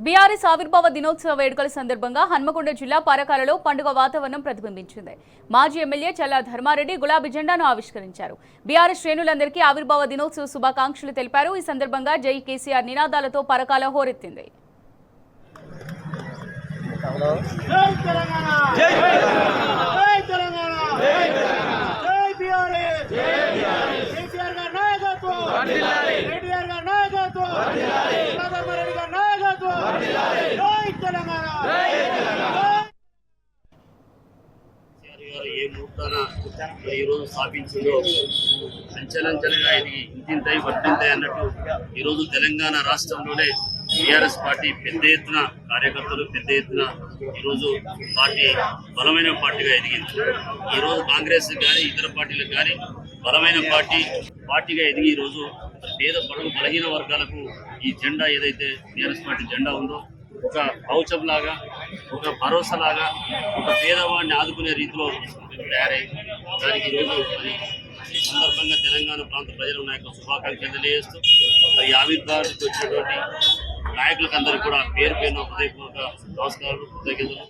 BRS ఆవిర్భావ దినోత్సవ వేడుకల సందర్భంగా హన్మకొండ జిల్లా పరకాలలో పండుగ వాతావరణం ప్రతిబింబించింది. మాజీ ఎమ్మెల్యే చల్లా ధర్మారెడ్డి గులాబీ జెండాను ఆవిష్కరించారు. బీఆర్ఎస్ శ్రేణులందరికీ ఆవిర్భావ దినోత్సవ శుభాకాంక్షలు తెలిపారు. ఈ సందర్భంగా జై కేసీఆర్ నినాదాలతో పరకాల హోరెత్తింది. ఏ ముహూర్తాన ఈరోజు స్థాపించిందో అంచెలంచెలుగా ఇది ఇంతింతై వర్తింతాయి అన్నట్టు ఈరోజు తెలంగాణ రాష్ట్రంలోనే టీఆర్ఎస్ పార్టీ పెద్ద ఎత్తున కార్యకర్తలు పెద్ద ఎత్తున ఈరోజు పార్టీ బలమైన పార్టీగా ఎదిగింది. ఈరోజు కాంగ్రెస్ కానీ ఇతర పార్టీలకు కానీ బలమైన పార్టీగా ఎదిగి ఈరోజు పేద బడుగు బలహీన వర్గాలకు ఈ జెండా ఏదైతే టీఆర్ఎస్ పార్టీ జెండా ఉందో ఒక కవచం లాగా, ఒక భరోసా లాగా, ఒక పేదవాడిని ఆదుకునే రీతిలో తయారైంది. దానికి ఈరోజు ఈ సందర్భంగా తెలంగాణ ప్రాంత ప్రజల నాయకులు శుభాకాంక్షలు తెలియజేస్తూ ఈ ఆవిర్భావానికి వచ్చినటువంటి నాయకులకు అందరికీ కూడా పేరు పేరున హృదయపూర్వక నమస్కారాలు, కృతజ్ఞతలు.